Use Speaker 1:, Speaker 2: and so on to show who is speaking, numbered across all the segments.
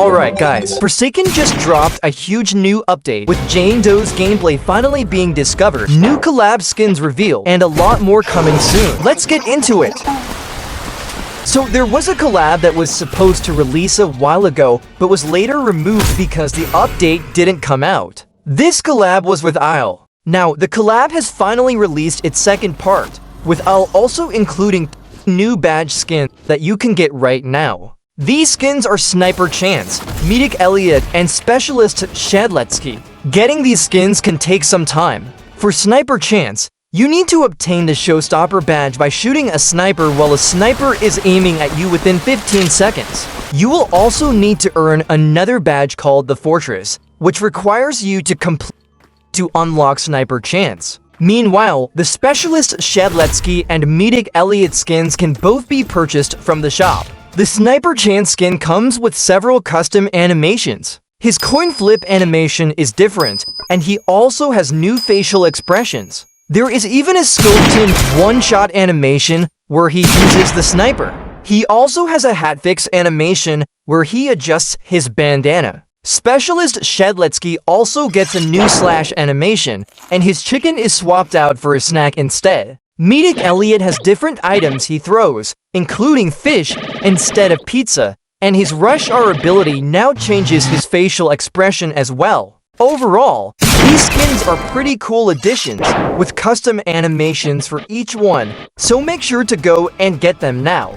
Speaker 1: Alright guys, Forsaken just dropped a huge new update with Jane Doe's gameplay finally being discovered, new collab skins revealed, and a lot more coming soon. Let's get into it! So there was a collab that was supposed to release a while ago, but was later removed because the update didn't come out. This collab was with Isle. Now, the collab has finally released its second part, with Isle also including new badge skins that you can get right now. These skins are Sniper Chance, Medic Elliot, and Specialist Shadletsky. Getting these skins can take some time. For Sniper Chance, you need to obtain the Showstopper badge by shooting a sniper while a sniper is aiming at you within 15 seconds. You will also need to earn another badge called the Fortress, which requires you to complete to unlock Sniper Chance. Meanwhile, the Specialist Shadletsky and Medic Elliot skins can both be purchased from the shop. The Sniper Chance skin comes with several custom animations. His coin flip animation is different, and he also has new facial expressions. There is even a sculpted one-shot animation where he uses the sniper. He also has a hat fix animation where he adjusts his bandana. Specialist Shadletsky also gets a new slash animation, and his chicken is swapped out for a snack instead. Medic Elliot has different items he throws, including fish instead of pizza, and his Rush R ability now changes his facial expression as well. Overall, these skins are pretty cool additions, with custom animations for each one, so make sure to go and get them now.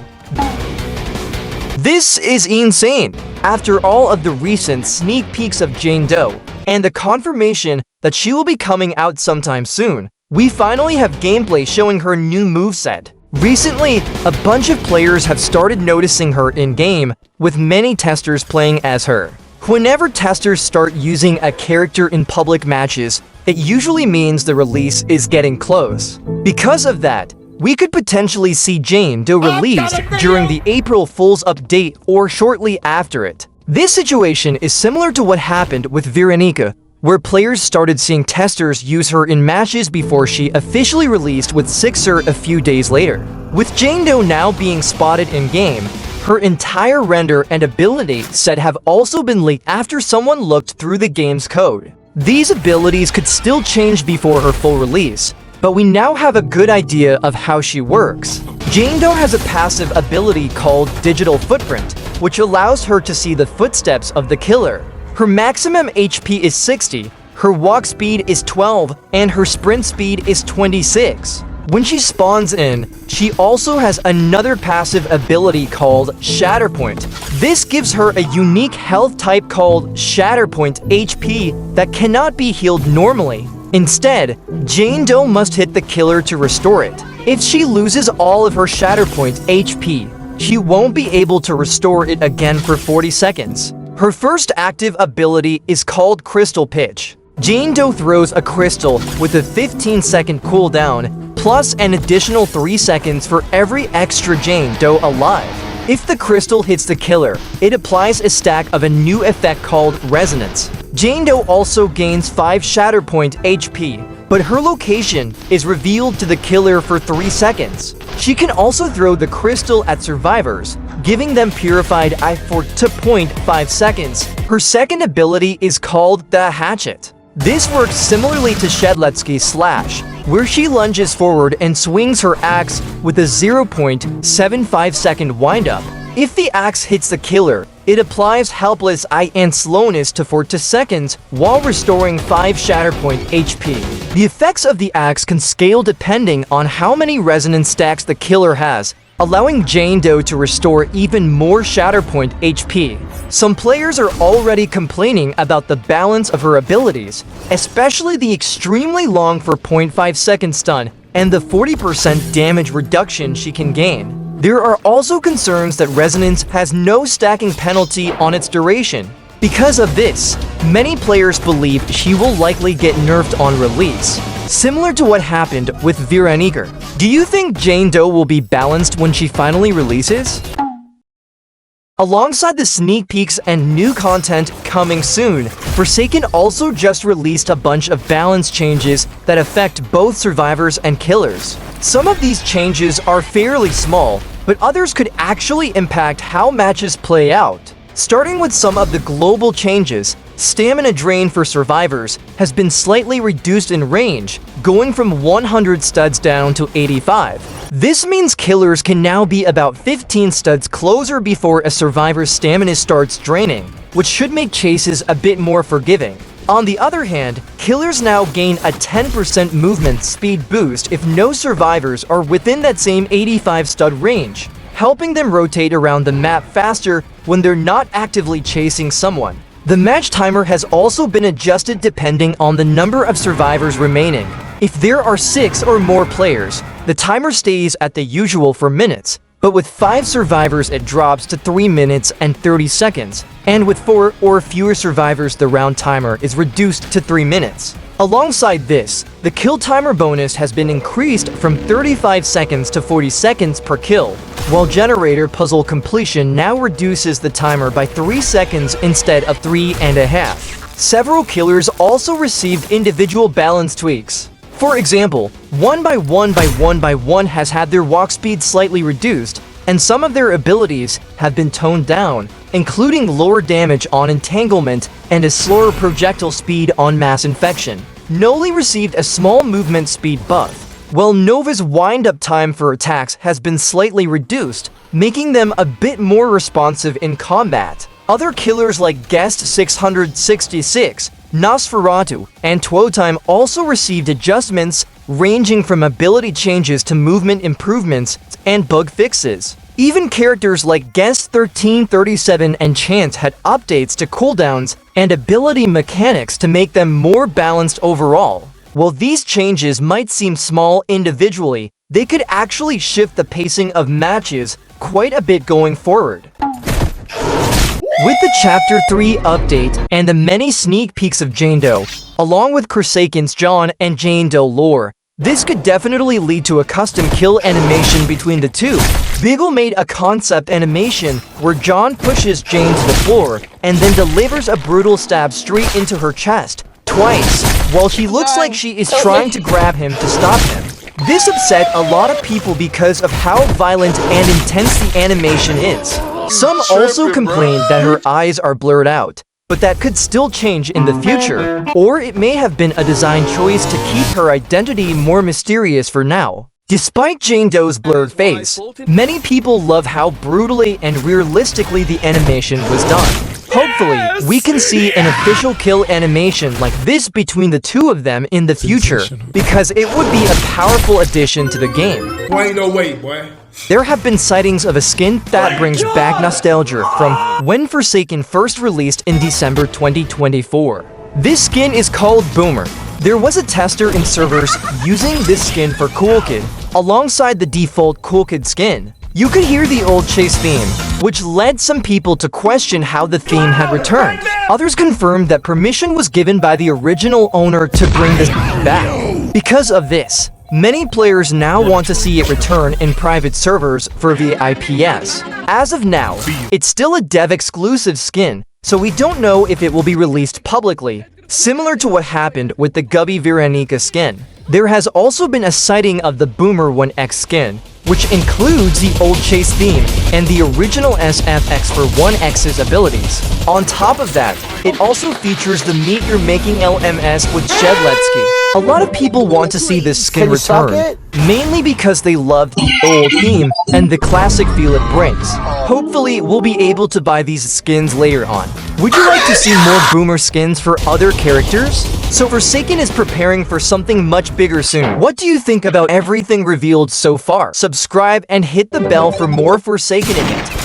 Speaker 1: This is insane! After all of the recent sneak peeks of Jane Doe, and the confirmation that she will be coming out sometime soon, we finally have gameplay showing her new moveset. Recently, a bunch of players have started noticing her in-game, with many testers playing as her. Whenever testers start using a character in public matches, it usually means the release is getting close. Because of that, we could potentially see Jane Doe released during the April Fool's update or shortly after it. This situation is similar to what happened with Veronica, where players started seeing testers use her in matches before she officially released with Sixer a few days later. With Jane Doe now being spotted in-game, her entire render and ability set have also been leaked after someone looked through the game's code. These abilities could still change before her full release, but we now have a good idea of how she works. Jane Doe has a passive ability called Digital Footprint, which allows her to see the footsteps of the killer. Her maximum HP is 60, her walk speed is 12, and her sprint speed is 26. When she spawns in, she also has another passive ability called Shatterpoint. This gives her a unique health type called Shatterpoint HP that cannot be healed normally. Instead, Jane Doe must hit the killer to restore it. If she loses all of her Shatterpoint HP, she won't be able to restore it again for 40 seconds. Her first active ability is called Crystal Pitch. Jane Doe throws a crystal with a 15-second cooldown, plus an additional 3 seconds for every extra Jane Doe alive. If the crystal hits the killer, it applies a stack of a new effect called Resonance. Jane Doe also gains 5 Shatterpoint HP, but her location is revealed to the killer for 3 seconds. She can also throw the crystal at survivors, giving them purified I for 2.5 seconds. Her second ability is called the Hatchet. This works similarly to Shadletsky's Slash, where she lunges forward and swings her axe with a 0.75 second windup. If the axe hits the killer, it applies Helpless Eye and Slowness to 40 seconds while restoring 5 Shatterpoint HP. The effects of the axe can scale depending on how many resonance stacks the killer has, allowing Jane Doe to restore even more Shatterpoint HP. Some players are already complaining about the balance of her abilities, especially the extremely long 4.5 second stun and the 40% damage reduction she can gain. There are also concerns that Resonance has no stacking penalty on its duration. Because of this, many players believe she will likely get nerfed on release, similar to what happened with Veronica. Do you think Jane Doe will be balanced when she finally releases? Alongside the sneak peeks and new content coming soon, Forsaken also just released a bunch of balance changes that affect both survivors and killers. Some of these changes are fairly small, but others could actually impact how matches play out. Starting with some of the global changes, stamina drain for survivors has been slightly reduced in range, going from 100 studs down to 85. This means killers can now be about 15 studs closer before a survivor's stamina starts draining, which should make chases a bit more forgiving. On the other hand, killers now gain a 10% movement speed boost if no survivors are within that same 85 stud range, helping them rotate around the map faster when they're not actively chasing someone. The match timer has also been adjusted depending on the number of survivors remaining. If there are 6 or more players, the timer stays at the usual for minutes, but with 5 survivors it drops to 3 minutes and 30 seconds, and with 4 or fewer survivors the round timer is reduced to 3 minutes. Alongside this, the kill timer bonus has been increased from 35 seconds to 40 seconds per kill, while generator puzzle completion now reduces the timer by 3 seconds instead of 3.5. Several killers also received individual balance tweaks. For example, 1x1x1x1 has had their walk speed slightly reduced, and some of their abilities have been toned down, including lower damage on entanglement and a slower projectile speed on mass infection. Noli received a small movement speed buff, while Nova's wind-up time for attacks has been slightly reduced, making them a bit more responsive in combat. Other killers like Guest 666, Nosferatu, and Twotime also received adjustments ranging from ability changes to movement improvements and bug fixes. Even characters like Guest 1337 and Chance had updates to cooldowns and ability mechanics to make them more balanced overall. While these changes might seem small individually, they could actually shift the pacing of matches quite a bit going forward. With the Chapter 3 update and the many sneak peeks of Jane Doe, along with Forsaken's John and Jane Doe lore, this could definitely lead to a custom kill animation between the two. Biggle made a concept animation where John pushes Jane to the floor and then delivers a brutal stab straight into her chest, twice, while she looks like she is trying to grab him to stop him. This upset a lot of people because of how violent and intense the animation is. Some also complained that her eyes are blurred out, but that could still change in the future, or it may have been a design choice to keep her identity more mysterious for now. Despite Jane Doe's blurred face, many people love how brutally and realistically the animation was done. Hopefully, we can see an official kill animation like this between the two of them in the future, because it would be a powerful addition to the game.
Speaker 2: Boy, ain't no way, boy.
Speaker 1: There have been sightings of a skin that brings back nostalgia from when Forsaken first released in December 2024. This skin is called Boomer. There was a tester in servers using this skin for Cool Kid, alongside the default Cool Kid skin. You could hear the old chase theme, which led some people to question how the theme had returned. Others confirmed that permission was given by the original owner to bring this back. Because of this, many players now want to see it return in private servers for VIPs. As of now, it's still a dev-exclusive skin, so we don't know if it will be released publicly, similar to what happened with the Gubby Veronica skin. There has also been a sighting of the Boomer 1X skin, which includes the old chase theme and the original SFX for 1X's abilities. On top of that, it also features the Meet Your Making LMS with Shedletsky. A lot of people want to see this skin return, mainly because they loved the old theme and the classic feel it brings. Hopefully, we'll be able to buy these skins later on. Would you like to see more Boomer skins for other characters? So Forsaken is preparing for something much bigger soon. What do you think about everything revealed so far? Subscribe and hit the bell for more Forsaken in it.